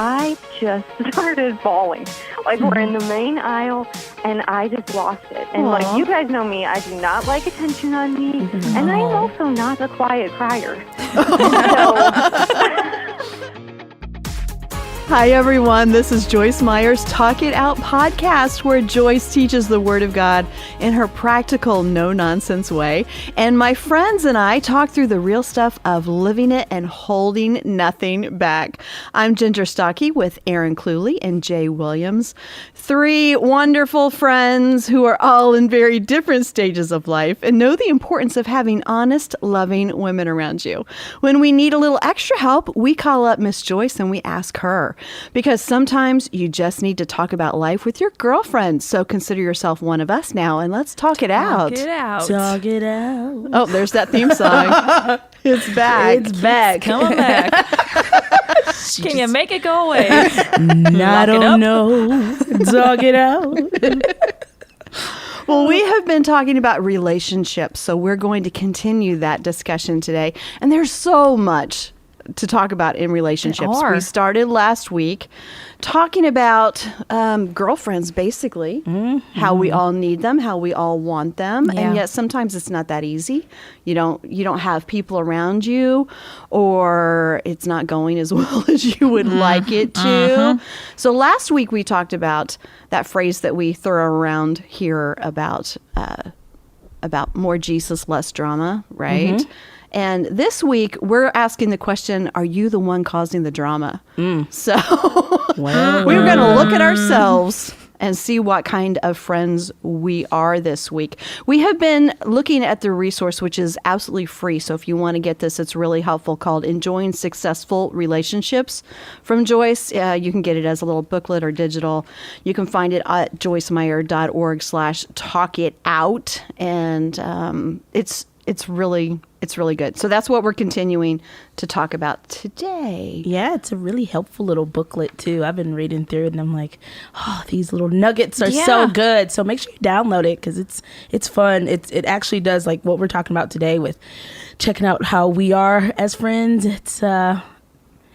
I just started bawling. Like, we're in the main aisle, and I just lost it. And, like, you guys know me. I do not like attention on me, and I am also not a quiet crier. Hi, everyone. This is Joyce Meyer's Talk It Out podcast, where Joyce teaches the Word of God in her practical, no-nonsense way. And my friends and I talk through the real stuff of living it and holding nothing back. I'm Ginger Stockey with Aaron Cluley and Jay Williams, three wonderful friends who are all in very different stages of life and know the importance of having honest, loving women around you. When we need a little extra help, we call up Miss Joyce and we ask her. Because sometimes you just need to talk about life with your girlfriend. So consider yourself one of us now and let's talk it out. Talk it out. Talk it out. Oh, there's that theme song. It's back. It's back. Come back. Can you make it go away? I don't know. Talk it out. Well, we have been talking about relationships, so we're going to continue that discussion today. And there's so much to talk about in relationships. We started last week talking about girlfriends, basically, how we all need them, how we all want them, and yet sometimes it's not that easy. You don't have people around you, or it's not going as well as you would like it to. So last week we talked about that phrase that we throw around here about more Jesus, less drama, right? And this week, we're asking the question, are you the one causing the drama? So we're going to look at ourselves and see what kind of friends we are this week. We have been looking at the resource, which is absolutely free. So if you want to get this, it's really helpful, called Enjoying Successful Relationships from Joyce. You can get it as a little booklet or digital. You can find it at joycemeyer.org/talkitout. And it's really good. So that's what we're continuing to talk about today. Yeah, it's a really helpful little booklet too. I've been reading through it and I'm like, oh, these little nuggets are so good. So make sure you download it because it's fun. It actually does like what we're talking about today with checking out how we are as friends. It's going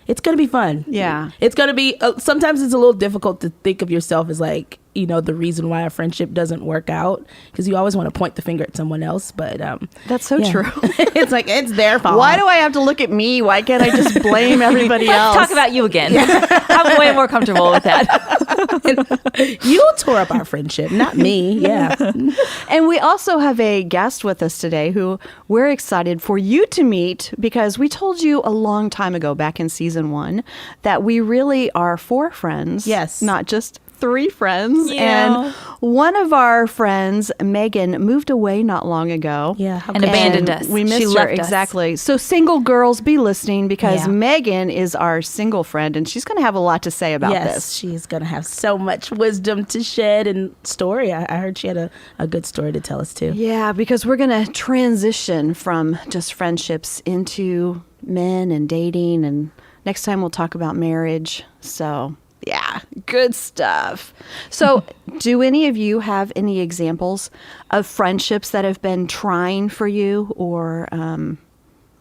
to be fun. Yeah. It's going to be, sometimes it's a little difficult to think of yourself as like, the reason why a friendship doesn't work out, because you always want to point the finger at someone else. But that's so true. It's like, it's their fault. Why do I have to look at me? Why can't I just blame everybody else? Let's talk about you again. I'm way more comfortable with that. You tore up our friendship, not me. Yeah. And we also have a guest with us today who we're excited for you to meet, because we told you a long time ago, back in season 1, that we really are 4 friends. Yes. Not just 3 friends. Yeah. And one of our friends, Megan, moved away not long ago. Yeah. And abandoned us. We missed She her. left us. Exactly. So single girls, be listening, because Megan is our single friend and she's going to have a lot to say about this. Yes, she's going to have so much wisdom to shed and story. I heard she had a good story to tell us too. Yeah, because we're going to transition from just friendships into men and dating, and next time we'll talk about marriage. So yeah, good stuff. So do any of you have any examples of friendships that have been trying for you? Or you want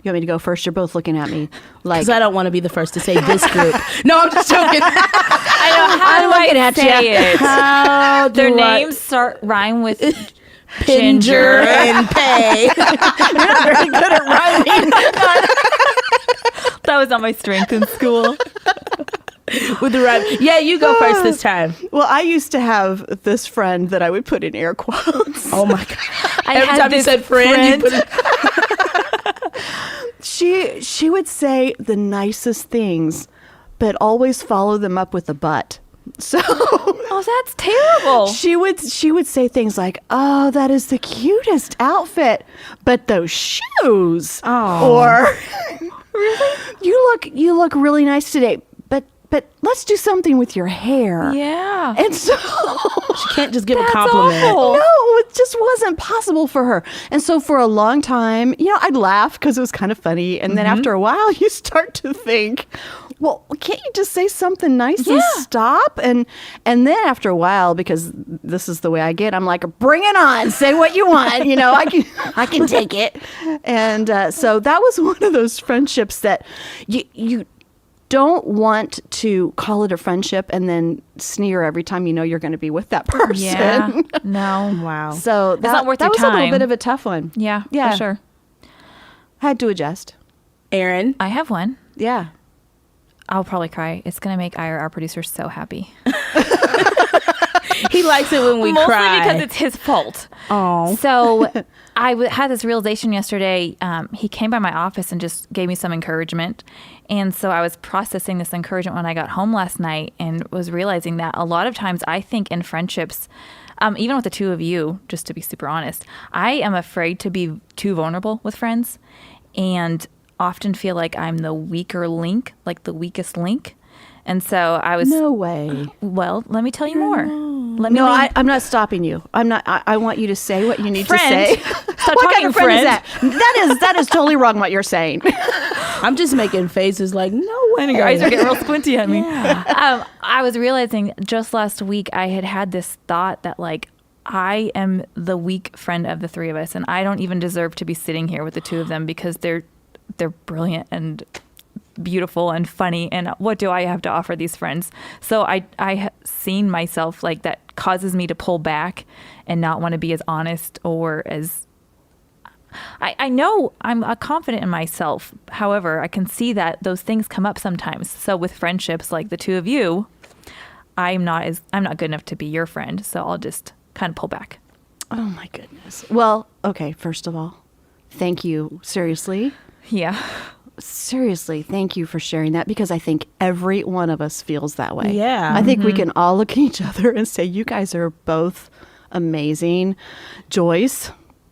me to go first? You're both looking at me like... Because I don't want to be the first to say this group. No, I'm just joking. I know. How do I say it? How do Their names rhyme with Pinger and Pay. You're not very good at rhyming. That was not my strength in school. With the rhyme. Yeah, you go first this time. Well, I used to have this friend that I would put in air quotes. Oh my God. I Every had time you this said friend. You put it... She would say the nicest things, but always follow them up with a but. So that's terrible. She would say things like, "Oh, that is the cutest outfit, but those shoes." Oh. Or really? You look really nice today, but let's do something with your hair. Yeah. And so she can't just give a That's compliment. awful. No, it just wasn't possible for her. And so for a long time, I'd laugh because it was kind of funny. And then after a while, you start to think, well, can't you just say something nice and stop? And then after a while, because this is the way I get, I'm like, bring it on. Say what you want. I can take it. And so that was one of those friendships that you don't want to call it a friendship and then sneer every time you know you're going to be with that person. Yeah. No. Wow. So It's not worth that your was a little time. bit of a tough one. Yeah. Yeah. For sure. Had to adjust. Aaron. I have one. Yeah. I'll probably cry. It's going to make Ira, our producer, so happy. He likes it when we Mostly cry. because it's his fault. Oh. So I had this realization yesterday. He came by my office and just gave me some encouragement. And so I was processing this encouragement when I got home last night and was realizing that a lot of times I think in friendships, even with the two of you, just to be super honest, I am afraid to be too vulnerable with friends and often feel like I'm the weaker link, like the weakest link. And so I was... No way. Well, let me tell you more. No, I'm not stopping you. I'm not. I want you to say what you need to say. Stop What talking, kind of friend is friend. that is totally wrong what you're saying. I'm just making faces like, no way. And your eyes are getting real squinty at me. Yeah. I was realizing just last week I had this thought that like I am the weak friend of the three of us, and I don't even deserve to be sitting here with the two of them because they're brilliant and beautiful and funny, and what do I have to offer these friends? So I have seen myself like that causes me to pull back and not want to be as honest or as I know I'm confident in myself. However, I can see that those things come up sometimes. So with friendships like the two of you, I'm not good enough to be your friend. So I'll just kind of pull back. Oh my goodness. Well, okay. First of all, thank you. Seriously. Yeah. Seriously, thank you for sharing that, because I think every one of us feels that way. Yeah. I think we can all look at each other and say, you guys are both amazing. Joyce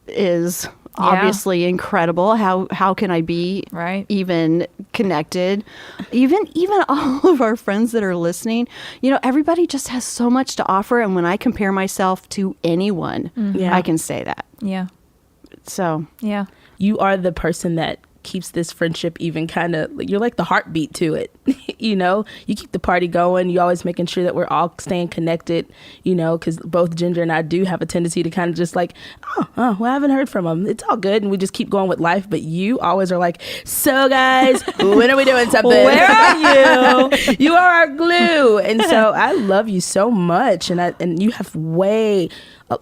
is obviously incredible. How can I be even connected? Even all of our friends that are listening, everybody just has so much to offer. And when I compare myself to anyone, I can say that. Yeah. So. Yeah. You are the person that keeps this friendship even kind of, you're like the heartbeat to it. You keep the party going. You always making sure that we're all staying connected, because both Ginger and I do have a tendency to kind of just like, well, I haven't heard from them. It's all good. And we just keep going with life. But you always are like, so guys, when are we doing something? Where are you? You are our glue. And so I love you so much. And you have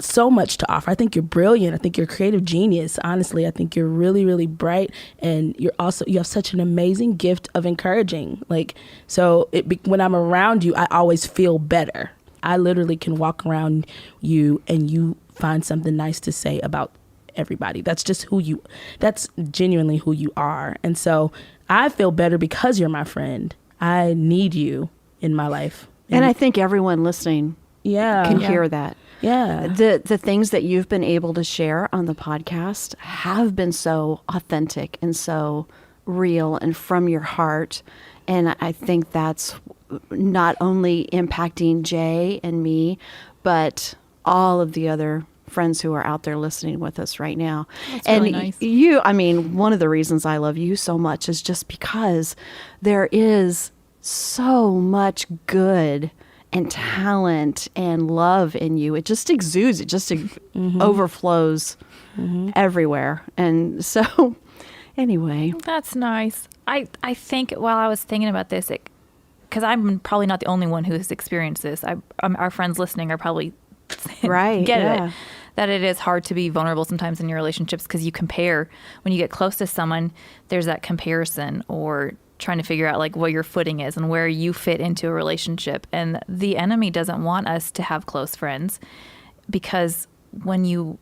so much to offer. I think you're brilliant. I think you're a creative genius. Honestly, I think you're really, really bright, and you have such an amazing gift of encouraging. So when I'm around you, I always feel better. I literally can walk around you and you find something nice to say about everybody. That's genuinely who you are. And so I feel better because you're my friend. I need you in my life. And I think everyone listening can hear that. Yeah. The things that you've been able to share on the podcast have been so authentic and so real and from your heart. And I think that's not only impacting Jay and me, but all of the other friends who are out there listening with us right now. That's and really nice. One of the reasons I love you so much is just because there is so much good and talent and love in you. It just exudes. It just overflows everywhere. And so, anyway. That's nice. I think while I was thinking about this, because I'm probably not the only one who has experienced this. Our friends listening are probably get it. That it is hard to be vulnerable sometimes in your relationships because you compare. When you get close to someone, there's that comparison or trying to figure out like what your footing is and where you fit into a relationship. And the enemy doesn't want us to have close friends, because when you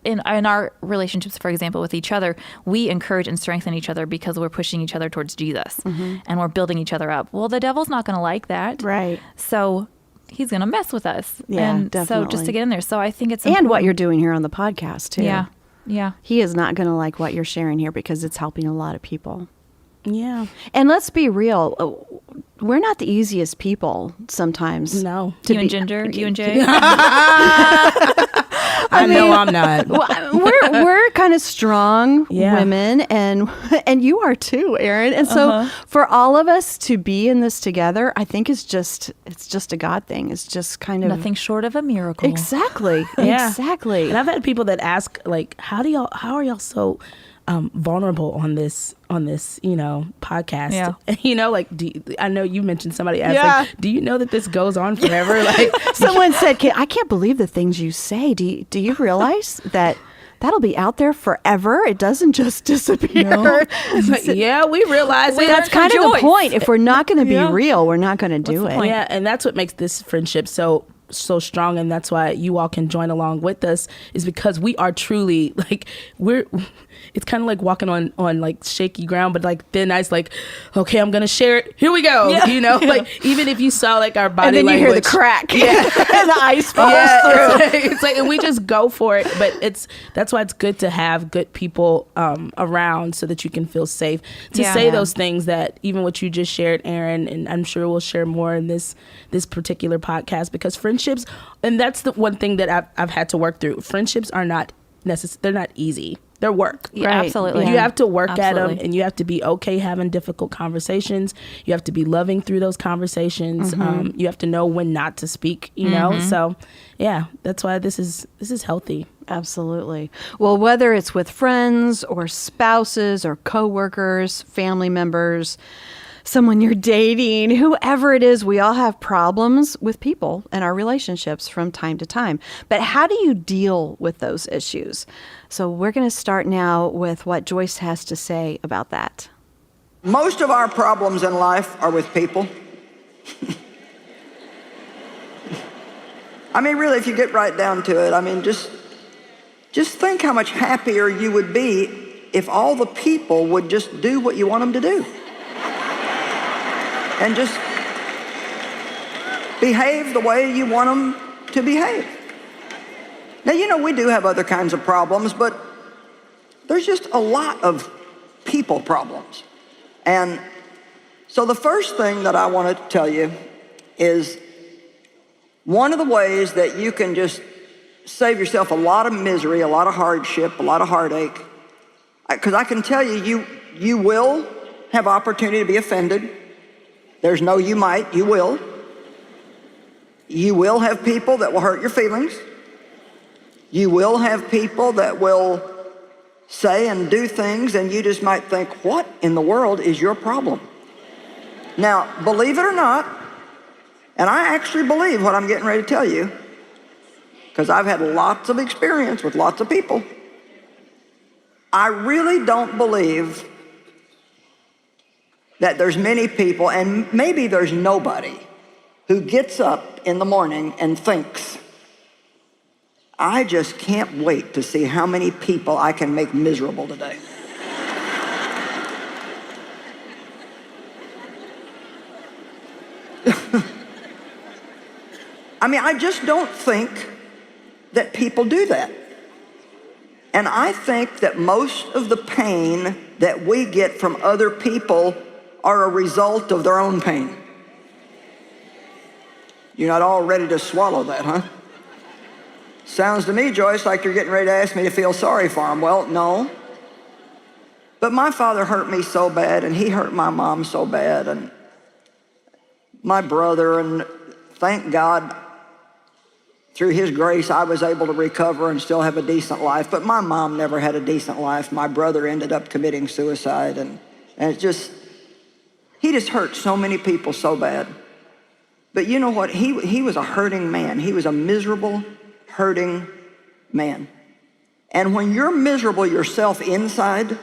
in our relationships, for example, with each other, we encourage and strengthen each other because we're pushing each other towards Jesus and we're building each other up. Well, the devil's not going to like that. Right. So he's going to mess with us. Yeah, and definitely. So just to get in there. So I think it's important. important. And what you're doing here on the podcast too. Yeah. Yeah. He is not going to like what you're sharing here because it's helping a lot of people. Yeah. And let's be real. We're not the easiest people sometimes. No. You and Ginger? You and Jay? I know I'm not. We're kind of strong women, and you are too, Aaron. And so for all of us to be in this together, I think it's just a God thing. It's just kind of nothing short of a miracle. Exactly. Yeah. Exactly. And I've had people that ask, like, how are y'all so vulnerable on this podcast. Yeah. Like, I know you mentioned somebody asked, like, do you know that this goes on forever? Like, someone said, I can't believe the things you say. Do you realize that that'll be out there forever? It doesn't just disappear. No. It's like, yeah, we realize it. That's kind of the point. If we're not going to be real, we're not going to do it. Yeah, and that's what makes this friendship so strong, and that's why you all can join along with us, is because we are truly like it's kind of like walking on like shaky ground, but like thin ice. Like, okay, I'm gonna share it, here we go. Like, even if you saw like our body and then language, you hear the crack, and the ice falls through. It's like, and we just go for it. But that's why it's good to have good people around, so that you can feel safe to say those things that even what you just shared, Aaron, and I'm sure we'll share more in this particular podcast, because friendships, and that's the one thing that I've had to work through. Friendships are not they're not easy. They're work. Yeah, right. Absolutely. You have to work at them, and you have to be okay having difficult conversations. You have to be loving through those conversations. You have to know when not to speak, you know? So yeah, that's why this is healthy. Absolutely. Well, whether it's with friends or spouses or coworkers, family members, someone you're dating, whoever it is, we all have problems with people and our relationships from time to time. But how do you deal with those issues? So we're going to start now with what Joyce has to say about that. Most of our problems in life are with people. I mean, really, if you get right down to it, I mean, just think how much happier you would be if all the people would just do what you want them to do. And just behave the way you want them to behave. Now, we do have other kinds of problems, but there's just a lot of people problems. And so the first thing that I want to tell you is one of the ways that you can just save yourself a lot of misery, a lot of hardship, a lot of heartache, because I can tell you, you will have opportunity to be offended. There's no you might, you will. You will have people that will hurt your feelings. You will have people that will say and do things, and you just might think, what in the world is your problem? Now, believe it or not, and I actually believe what I'm getting ready to tell you, because I've had lots of experience with lots of people. I really don't believe that there's many people, and maybe there's nobody, who gets up in the morning and thinks, I just can't wait to see how many people I can make miserable today. I mean, I just don't think that people do that. And I think that most of the pain that we get from other people are a result of their own pain. You're not all ready to swallow that, huh? Sounds to me, Joyce, like you're getting ready to ask me to feel sorry for him. Well, no. But my father hurt me so bad, and he hurt my mom so bad, and my brother, and thank God, through his grace, I was able to recover and still have a decent life. But my mom never had a decent life. My brother ended up committing suicide, and it's just, he just hurt so many people so bad. But you know what? He was a hurting man. He was a miserable, hurting man. And when you're miserable yourself inside,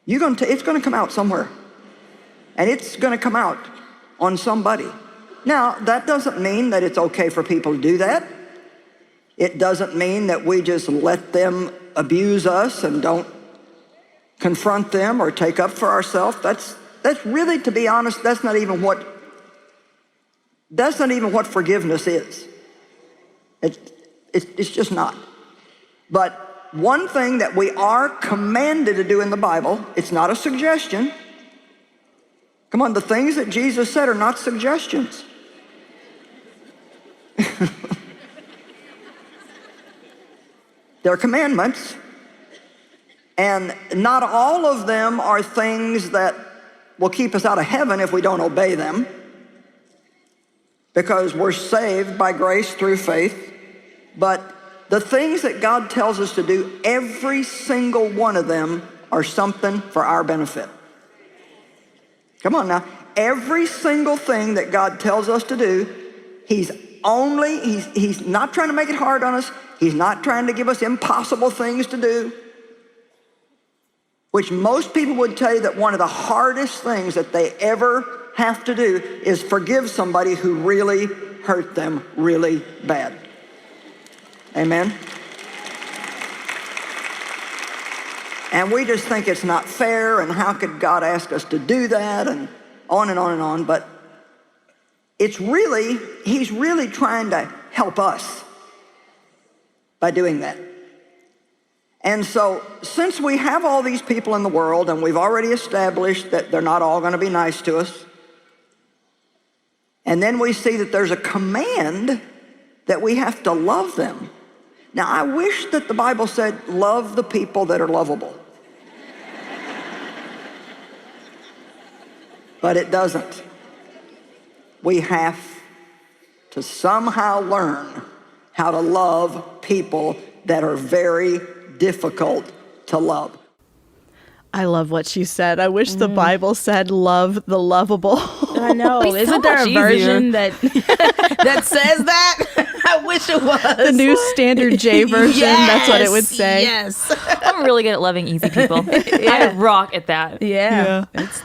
it's going to come out somewhere. And it's going to come out on somebody. Now, that doesn't mean that it's okay for people to do that. It doesn't mean that we just let them abuse us and don't confront them or take up for ourselves. That's really, to be honest, that's not even what forgiveness is. It's just not. But one thing that we are commanded to do in the Bible, it's not a suggestion. Come on, the things that Jesus said are not suggestions. They're commandments, and not all of them are things that will keep us out of heaven if we don't obey them, because we're saved by grace through faith. But the things that God tells us to do, every single one of them are something for our benefit. Come on now. Every single thing that God tells us to do, He's not trying to make it hard on us. He's not trying to give us impossible things to do. Which most people would tell you that one of the hardest things that they ever have to do is forgive somebody who really hurt them really bad. Amen? And we just think it's not fair, and how could God ask us to do that, and on and on and on. But He's really trying to help us by doing that. And so, since we have all these people in the world, and we've already established that they're not all going to be nice to us, and then we see that there's a command that we have to love them. Now, I wish that the Bible said, love the people that are lovable. But it doesn't. We have to somehow learn how to love people that are very difficult to love. I love what she said. I wish the Bible said love the lovable. I know. Isn't there a version that says that? I wish it was. The New Standard J version, that's what it would say. Yes. I'm really good at loving easy people. I rock at that. Yeah. It's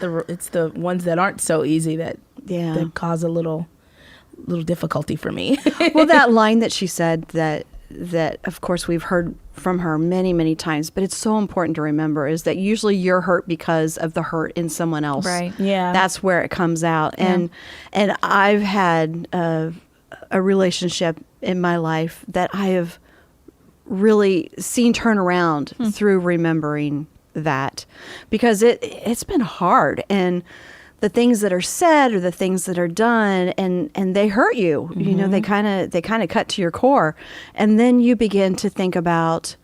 the ones that aren't so easy that cause a little difficulty for me. Well, that line that she said that of course we've heard from her many, many times, but it's so important to remember is that usually you're hurt because of the hurt in someone else. Right. Yeah. That's where it comes out. And I've had a relationship in my life that I have really seen turn around through remembering that, because it's been hard, and the things that are said or the things that are done, and they hurt you. You know, they kind of cut to your core, and then you begin to think about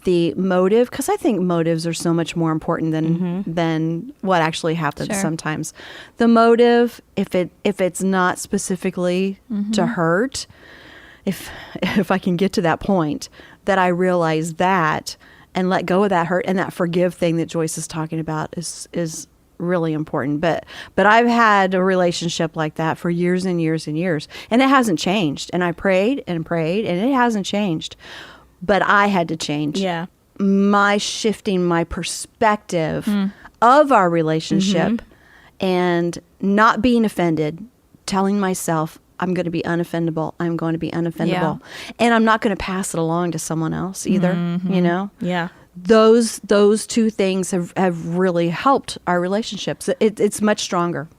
the motive, because I think motives are so much more important than what actually happens sometimes. The motive, if it's not specifically to hurt, if I can get to that point that I realize that and let go of that hurt, and that forgive thing that Joyce is talking about is really important. But I've had a relationship like that for years and years and years, and it hasn't changed. And I prayed and prayed, and it hasn't changed. But I had to change. Yeah. My shifting my perspective of our relationship and not being offended, telling myself, I'm going to be unoffendable. I'm going to be unoffendable. Yeah. And I'm not going to pass it along to someone else either, you know? Yeah. Those two things have really helped our relationships. It's much stronger.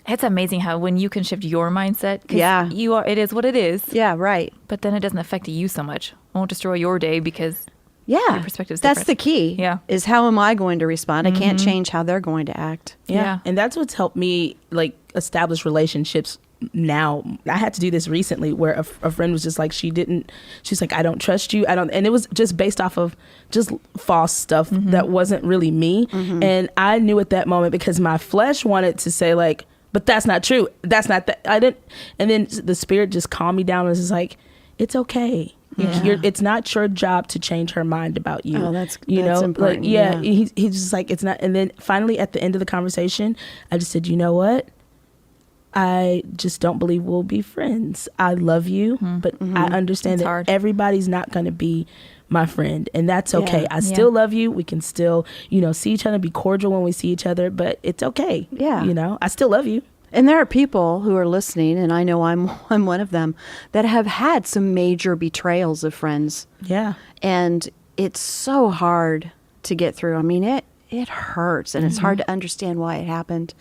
It's amazing how when you can shift your mindset, it is what it is. Yeah, right. But then it doesn't affect you so much. It won't destroy your day because your perspective is different. That's the key. Yeah. Is how am I going to respond? I can't change how they're going to act. Yeah. And that's what's helped me establish relationships now. I had to do this recently where a friend was just like, she's like, I don't trust you. And it was just based off of just false stuff that wasn't really me. And I knew at that moment, because my flesh wanted to say like, but that's not true. That's not that. I didn't. And then the Spirit just calmed me down and was just like, it's okay. Yeah. It's not your job to change her mind about you. Oh, that's important. He's just like, it's not. And then finally at the end of the conversation, I just said, you know what? I just don't believe we'll be friends. I love you, but I understand it's that hard. Everybody's not going to be my friend, and that's okay. I still love you. We can still, see each other, be cordial when we see each other, but it's okay. Yeah. I still love you. And there are people who are listening, and I know I'm one of them, that have had some major betrayals of friends. Yeah. And it's so hard to get through. I mean, it hurts, and it's hard to understand why it happened.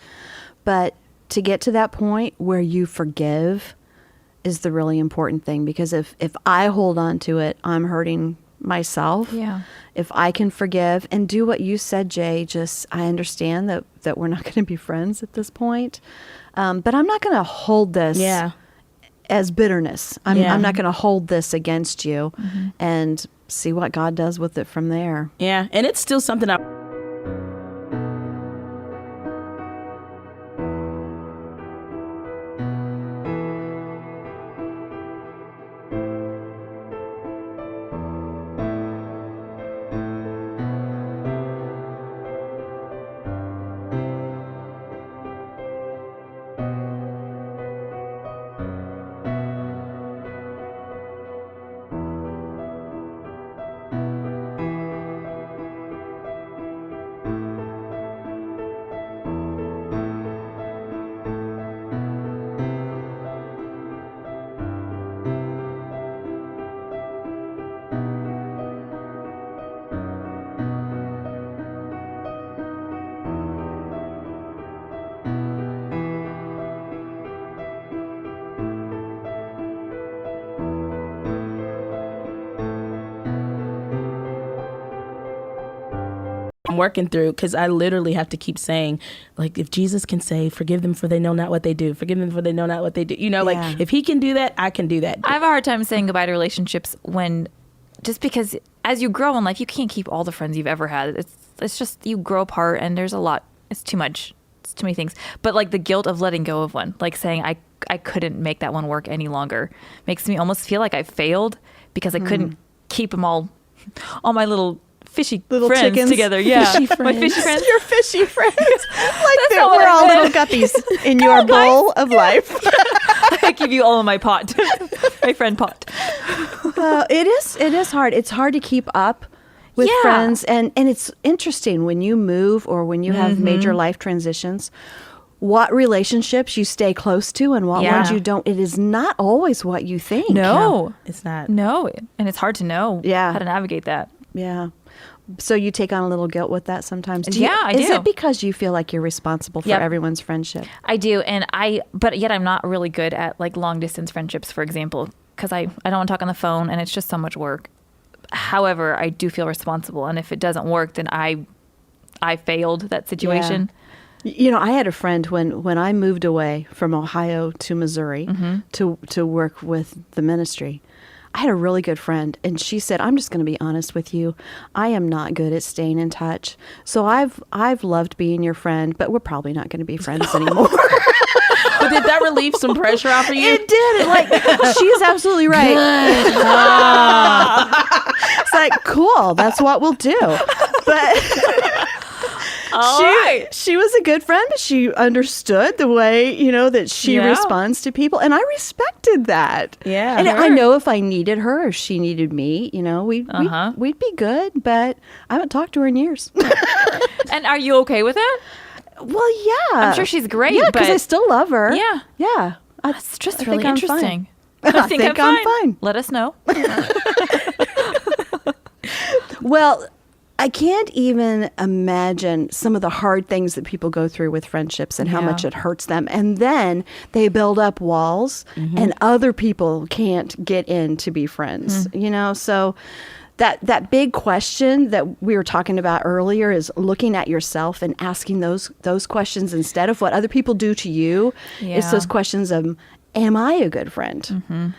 But to get to that point where you forgive is the really important thing, because if I hold on to it, I'm hurting myself. Yeah. If I can forgive and do what you said, Jay, I understand that we're not going to be friends at this point. But I'm not going to hold this as bitterness. I'm not going to hold this against you and see what God does with it from there. Yeah. And it's still something I'm working through, because I literally have to keep saying, like, if Jesus can say, forgive them for they know not what they do, forgive them for they know not what they do. Like, if he can do that, I can do that. I have a hard time saying goodbye to relationships just because as you grow in life, you can't keep all the friends you've ever had. It's just, you grow apart and there's a lot. It's too much. It's too many things. But like the guilt of letting go of one, like saying I couldn't make that one work any longer, makes me almost feel like I failed because I couldn't keep them all my little little friends chickens together. Yeah. Fishy friends. My fishy friends. Your fishy friends. Like that, not what we're I all meant. little guppies in your bowl of life. I give you all of my pot. My friend pot. It is hard. It's hard to keep up with friends. And it's interesting when you move or when you have major life transitions, what relationships you stay close to and what ones you don't. It is not always what you think. No, it's not. No. And it's hard to know how to navigate that. Yeah. So you take on a little guilt with that sometimes? I do. Is it because you feel like you're responsible for everyone's friendship? I do. But yet I'm not really good at like long distance friendships, for example, because I don't want to talk on the phone and it's just so much work. However, I do feel responsible. And if it doesn't work, then I failed that situation. Yeah. I had a friend when I moved away from Ohio to Missouri to work with the ministry. I had a really good friend, and she said, I'm just going to be honest with you. I am not good at staying in touch. So I've loved being your friend, but we're probably not going to be friends anymore. But did that relieve some pressure off of you? It did. Like, she is absolutely right. It's like, cool, that's what we'll do. But she was a good friend, but she understood the way, that she responds to people. And I respected that. Yeah. And I know if I needed her or she needed me, we'd be good, but I haven't talked to her in years. And are you okay with it? Well, yeah. I'm sure she's great. Yeah, because I still love her. Yeah. Yeah. That's just I really think I'm interesting. fine. I think I'm fine. Let us know. Well, I can't even imagine some of the hard things that people go through with friendships and how much it hurts them. And then they build up walls and other people can't get in to be friends, So that big question that we were talking about earlier is looking at yourself and asking those questions instead of what other people do to you. Yeah. It's those questions of, am I a good friend?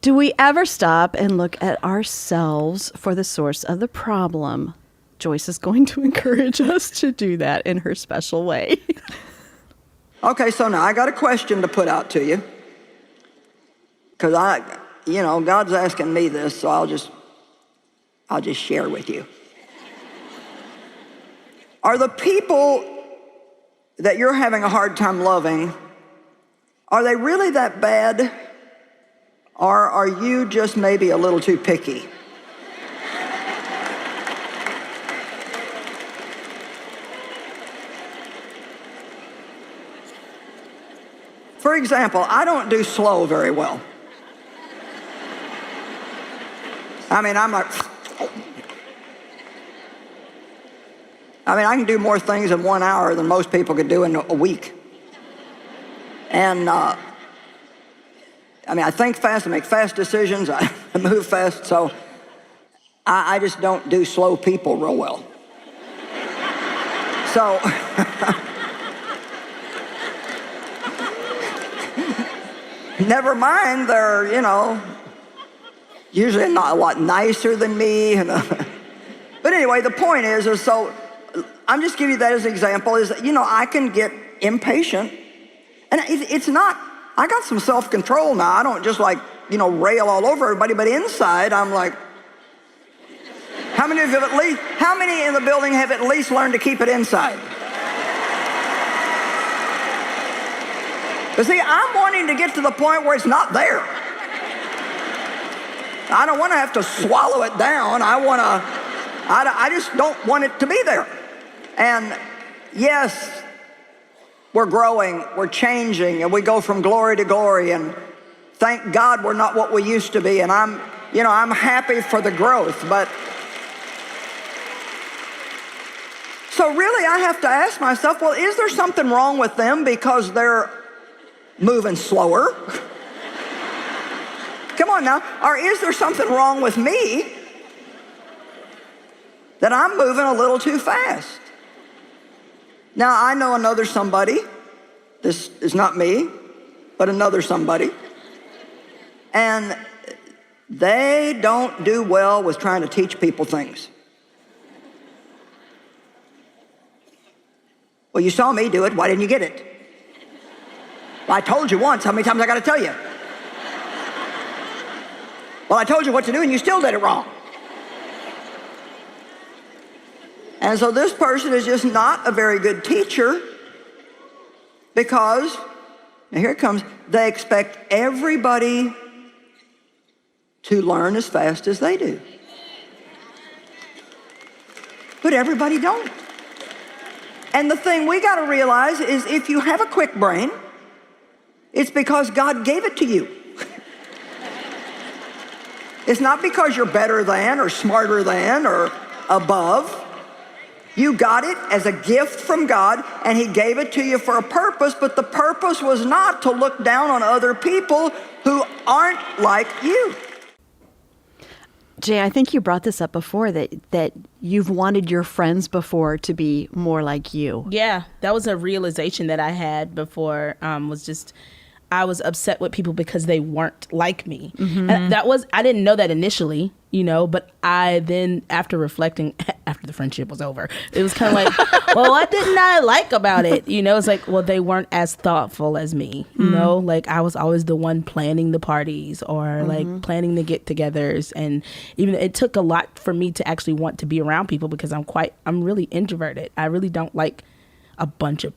Do we ever stop and look at ourselves for the source of the problem? Joyce is going to encourage us to do that in her special way. Okay, so now I got a question to put out to you. Because God's asking me this, so I'll just share with you. Are the people that you're having a hard time loving, are they really that bad? Or are you just maybe a little too picky? For example, I don't do slow very well. I'm like, I can do more things in 1 hour than most people could do in a week. And I think fast, I make fast decisions, I move fast, so I just don't do slow people real well. So, never mind, they're, usually not a lot nicer than me. But anyway, the point is so I'm just giving you that as an example, is that, I can get impatient. And it's not, I got some self-control now. I don't just rail all over everybody, but inside I'm like, how many in the building have at least learned to keep it inside? But see, I'm wanting to get to the point where it's not there. I don't want to have to swallow it down. I just don't want it to be there. And yes, we're growing, we're changing, and we go from glory to glory, and thank God we're not what we used to be, and I'm happy for the growth, but so really I have to ask myself, well, is there something wrong with them because they're moving slower? Come on now. Or is there something wrong with me that I'm moving a little too fast. Now, I know another somebody, this is not me, but another somebody, and they don't do well with trying to teach people things. Well, you saw me do it, why didn't you get it? Well, I told you once, how many times I gotta tell you? Well, I told you what to do and you still did it wrong. And so this person is just not a very good teacher because, and here it comes, they expect everybody to learn as fast as they do. But everybody don't. And the thing we got to realize is if you have a quick brain, it's because God gave it to you. It's not because you're better than or smarter than or above. You got it as a gift from God, and He gave it to you for a purpose, but the purpose was not to look down on other people who aren't like you. Jay, I think you brought this up before, that you've wanted your friends before to be more like you. Yeah, that was a realization that I had before, was just I was upset with people because they weren't like me. Mm-hmm. And I didn't know that initially, but I then, after reflecting, after the friendship was over, it was kind of like, well, what didn't I like about it? It's like, well, they weren't as thoughtful as me, like I was always the one planning the parties or like planning the get-togethers. And even it took a lot for me to actually want to be around people because I'm really introverted. I really don't like a bunch of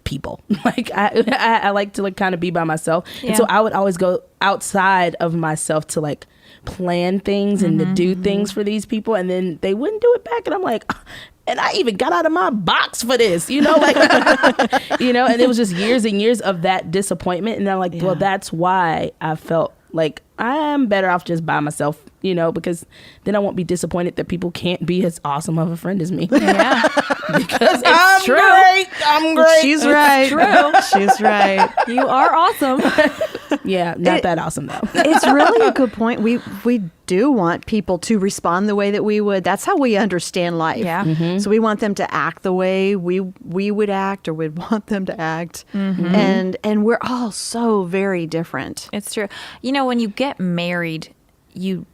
people. Like I like to like kind of be by myself. Yeah. And so I would always go outside of myself to like plan things and to do things for these people, and then they wouldn't do it back, and I'm like, and I even got out of my box for this, like and it was just years and years of that disappointment, and I'm like, well, that's why I felt like I'm better off just by myself, because then I won't be disappointed that people can't be as awesome of a friend as me. Yeah. Because it's true. I'm great. She's right. True. She's right. You are awesome. Yeah, not that awesome though. It's really a good point. We do want people to respond the way that we would. That's how we understand life. Yeah. Mm-hmm. So we want them to act the way we would act, or we'd want them to act. Mm-hmm. And we're all so very different. It's true. When you get married, you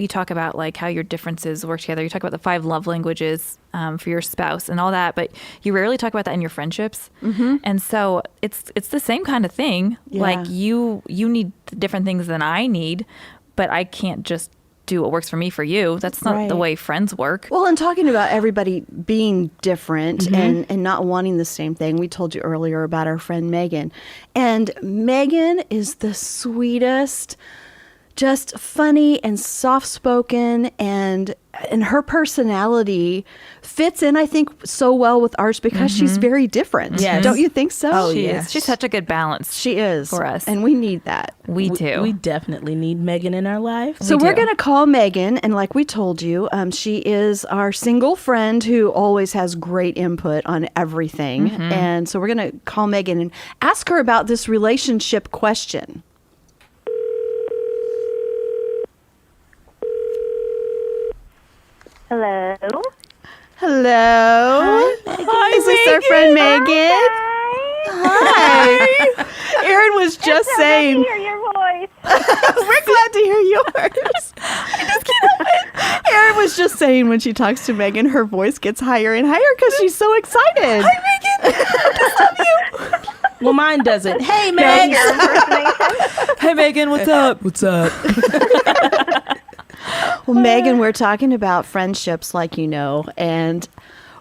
talk about like how your differences work together. You talk about the 5 love languages for your spouse and all that, but you rarely talk about that in your friendships. Mm-hmm. And so it's the same kind of thing. Yeah. Like you need different things than I need, but I can't just do what works for me for you. That's not the way friends work. Well, and talking about everybody being different and not wanting the same thing, we told you earlier about our friend Megan. And Megan is the sweetest, just funny and soft-spoken, and her personality fits in, I think, so well with ours because she's very different. Yes. Don't you think so? Oh, she is. She's such a good balance. She is. For us. And we need that. We do. We definitely need Megan in our life. So we're going to call Megan, and like we told you, she is our single friend who always has great input on everything. Mm-hmm. And so we're going to call Megan and ask her about this relationship question. Hello. Hello. Hi, is this our friend Megan? Hi. Erin was just saying. Glad to hear your voice. We're glad to hear yours. I just can't help it. Erin was just saying when she talks to Megan, her voice gets higher and higher because she's so excited. Hi, Megan. I love you. Well, mine doesn't. Hey, Meg. Hey, Megan. What's up? What's up? Well, Megan, we're talking about friendships, like and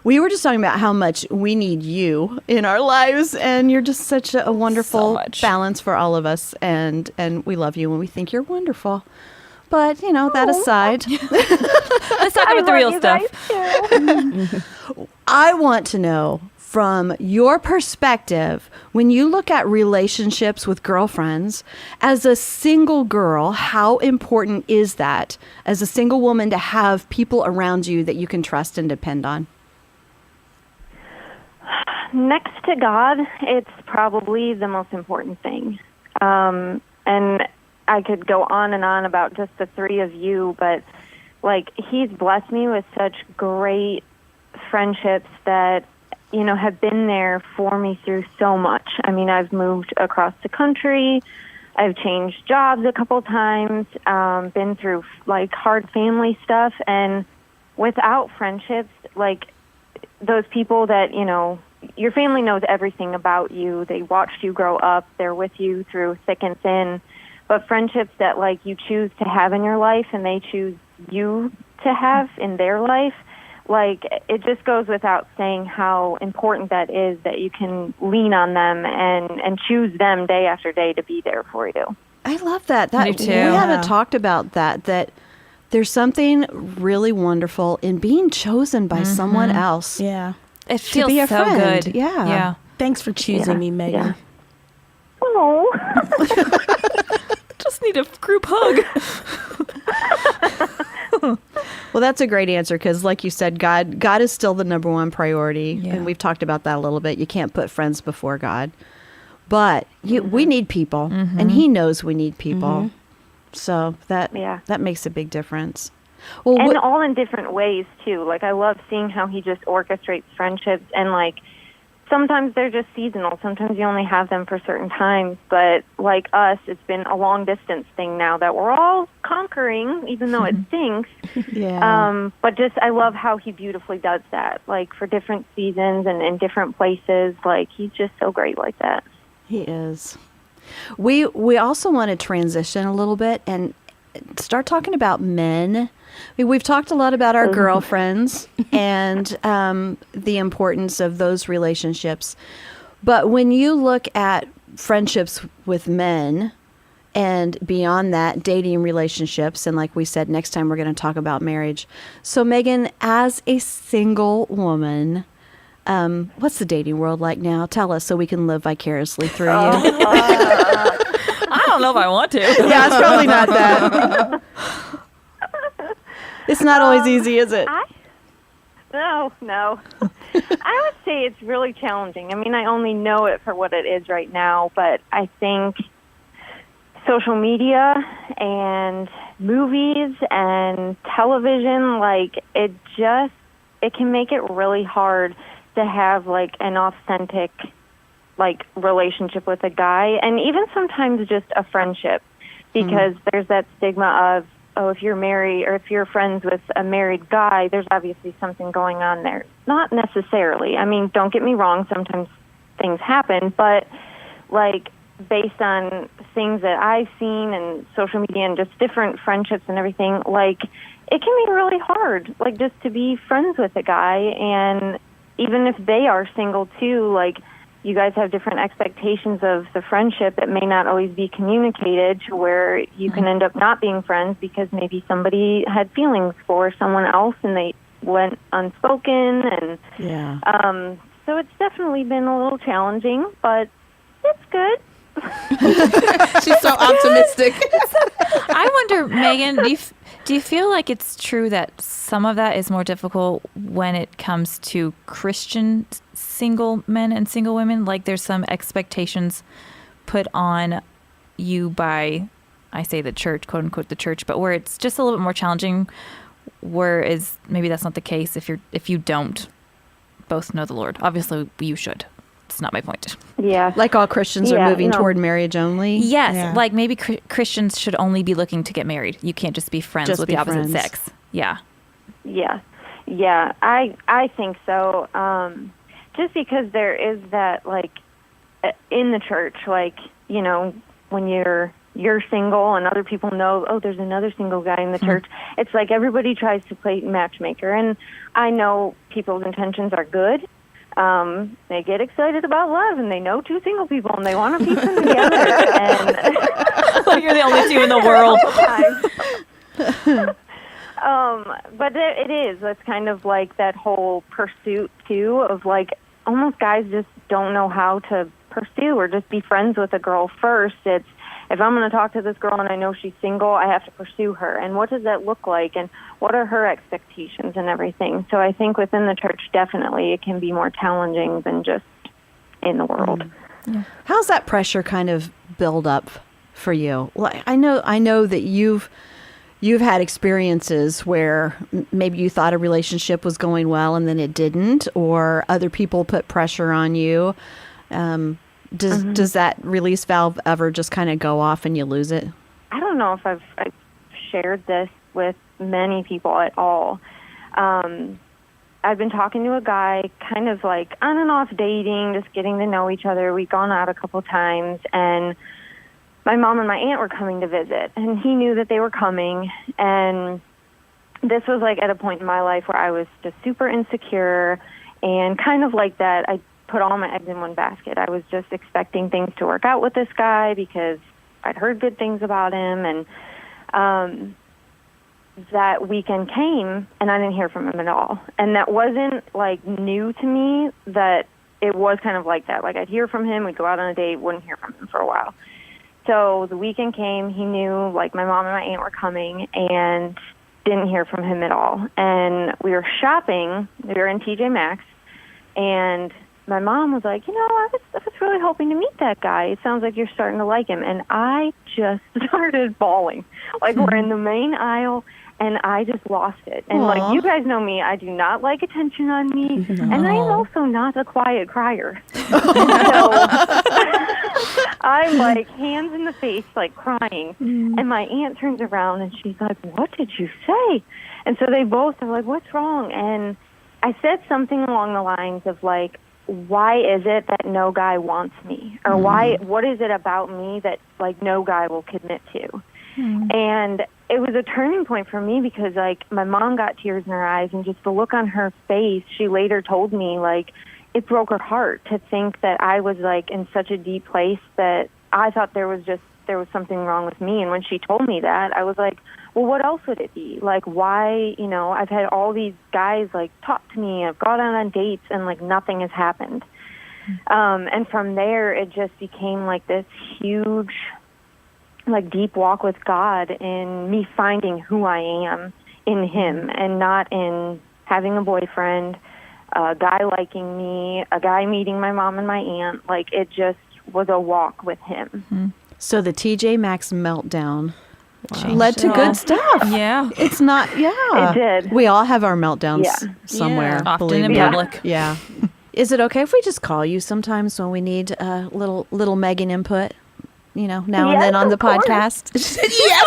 we were just talking about how much we need you in our lives, and you're just such a wonderful balance for all of us, and we love you, and we think you're wonderful. But, that aside. Let's talk about the real stuff. I want to know, from your perspective, when you look at relationships with girlfriends, as a single girl, how important is that as a single woman to have people around you that you can trust and depend on? Next to God, it's probably the most important thing. And I could go on and on about just the 3 of you, but like, he's blessed me with such great friendships that, you know, have been there for me through so much. I mean, I've moved across the country. I've changed jobs a couple times, been through, like, hard family stuff. And without friendships, like, those people that, you know, your family knows everything about you. They watched you grow up. They're with you through thick and thin. But friendships that, like, you choose to have in your life and they choose you to have in their life, like, it just goes without saying how important that is, that you can lean on them and choose them day after day to be there for you. I love that. Me too. We haven't talked about that there's something really wonderful in being chosen by someone else. Yeah. It feels be a so friend. good. Yeah. Yeah. Thanks for choosing me, Megan. Yeah. Oh. Just need a group hug. Well, that's a great answer because, like you said, God is still the number one priority, Yeah. and we've talked about that a little bit. You can't put friends before God, but we need people, and He knows we need people. So that makes a big difference. Well, And all in different ways, too. Like, I love seeing how He just orchestrates friendships. And, like, sometimes they're just seasonal. Sometimes you only have them for certain times. But, like us, it's been a long-distance thing now that we're all conquering, even though it stinks. But just, I love how He beautifully does that. Like, for different seasons and in different places. Like, He's just so great like that. He is. We also want to transition a little bit and start talking about men. I mean, we've talked a lot about our girlfriends and the importance of those relationships. But when you look at friendships with men and beyond that, dating relationships, and like we said, next time we're going to talk about marriage. So, Megan, as a single woman, what's the dating world like now? Tell us so we can live vicariously through you. I don't know if I want to. Yeah, it's probably not that. It's not always easy, is it? No. I would say it's really challenging. I mean, I only know it for what it is right now, but I think social media and movies and television, like, it can make it really hard to have, like, an authentic, like, relationship with a guy, and even sometimes just a friendship, because there's that stigma of, oh, if you're married or if you're friends with a married guy, there's obviously something going on there. Not necessarily. I mean, don't get me wrong, sometimes things happen, but, like, based on things that I've seen and social media and just different friendships and everything, like, it can be really hard, like, just to be friends with a guy, and even if they are single too, like, you guys have different expectations of the friendship that may not always be communicated, to where you can end up not being friends because maybe somebody had feelings for someone else and they went unspoken. And so it's definitely been a little challenging, but it's good. She's so optimistic. I wonder, Megan, do you feel like it's true that some of that is more difficult when it comes to Christian single men and single women? Like, there's some expectations put on you by, I say the church, quote unquote the church, but where it's just a little bit more challenging, whereas maybe that's not the case if you don't both know the Lord. Obviously, you should. It's not my point. Yeah. Like all Christians are moving toward marriage only? Yes. Yeah. Like, maybe Christians should only be looking to get married. You can't just be friends with the opposite sex. Yeah. Yeah, I think so. Just because there is that, like, in the church, like, you know, when you're single and other people know, oh, there's another single guy in the church, it's like everybody tries to play matchmaker. And I know people's intentions are good. They get excited about love, and they know two single people, and they want to piece them together. And you're the only two in the world. But it is. It's kind of like that whole pursuit, too, of, like, almost guys just don't know how to pursue or just be friends with a girl first. It's, if I'm going to talk to this girl and I know she's single, I have to pursue her. And what does that look like? And what are her expectations and everything? So I think within the church, definitely, it can be more challenging than just in the world. Yeah. How's that pressure kind of build up for you? Well, I know that you've had experiences where maybe you thought a relationship was going well and then it didn't, or other people put pressure on you. Does that release valve ever just kind of go off and you lose it? I don't know if I've shared this with many people at all. I've been talking to a guy, kind of like on and off dating, just getting to know each other. We'd gone out a couple times, and my mom and my aunt were coming to visit, and he knew that they were coming. And this was like at a point in my life where I was just super insecure, and kind of like that, I put all my eggs in one basket. I was just expecting things to work out with this guy because I'd heard good things about him, and that weekend came, and I didn't hear from him at all. And that wasn't, like, new to me, that it was kind of like that. Like, I'd hear from him, we'd go out on a date, wouldn't hear from him for a while. So the weekend came, he knew, like, my mom and my aunt were coming, and didn't hear from him at all. And we were shopping, we were in TJ Maxx, and my mom was like, I was really hoping to meet that guy. It sounds like you're starting to like him. And I just started bawling. Like, we're in the main aisle, and I just lost it. And, like, you guys know me. I do not like attention on me. And I am also not a quiet crier. So I'm, like, hands in the face, like, crying. And my aunt turns around, and she's like, what did you say? And so they both are like, what's wrong? And I said something along the lines of, like, why is it that no guy wants me? Or what is it about me that, like, no guy will commit to? And it was a turning point for me because, like, my mom got tears in her eyes, and just the look on her face, she later told me, like, it broke her heart to think that I was, like, in such a deep place that I thought there was something wrong with me. And when she told me that, I was like, well, what else would it be? Like, why, I've had all these guys, like, talk to me. I've gone out on dates, and, like, nothing has happened. And from there, it just became, like, this huge, like, deep walk with God in me finding who I am in Him, and not in having a boyfriend, a guy liking me, a guy meeting my mom and my aunt. Like, it just was a walk with Him. So the TJ Maxx meltdown led to good stuff. Yeah. It's not, It did. We all have our meltdowns somewhere. Often believe in me. public. Yeah. Is it okay if we just call you sometimes when we need a little Megan input? Now and then on the podcast. Yes,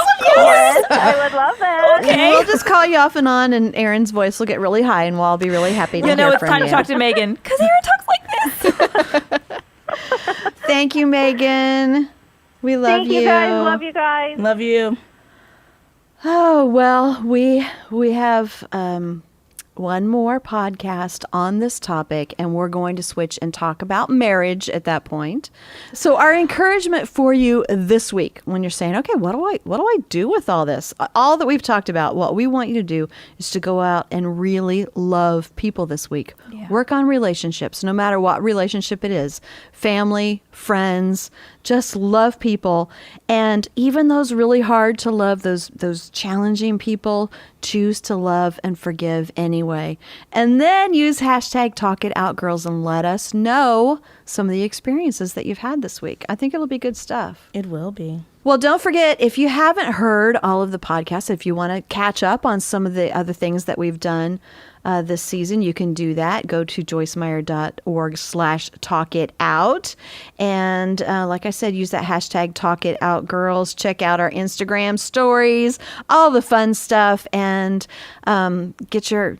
I would love that. Okay. We'll just call you off and on, and Erin's voice will get really high, and we'll all be really happy to hear from you. It's time to talk to Megan, because Erin talks like this. Thank you, Megan. We love you. Thank you guys. Love you guys. Love you. Oh, well, we have one more podcast on this topic, and we're going to switch and talk about marriage at that point. So our encouragement for you this week, when you're saying, okay, what do I do with all this? All that we've talked about, what we want you to do is to go out and really love people this week. Yeah. Work on relationships, no matter what relationship it is. Family, friends, just love people. And even those really hard to love, those challenging people, choose to love and forgive anyway. And then use hashtag Talk It Out Girls and let us know some of the experiences that you've had this week. I think it'll be good stuff. It will be. Well, don't forget, if you haven't heard all of the podcasts, if you want to catch up on some of the other things that we've done this season, you can do that. Go to joycemeyer.org/talkitout. And like I said, use that hashtag #TalkItOutGirls. Check out our Instagram stories, all the fun stuff, and get your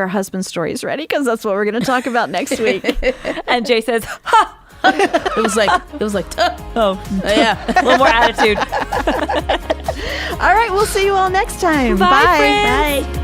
husband stories ready, because that's what we're going to talk about next week. And Jay says, ha! It was like, yeah, a little more attitude. All right, we'll see you all next time. Bye. Bye. Friends. bye.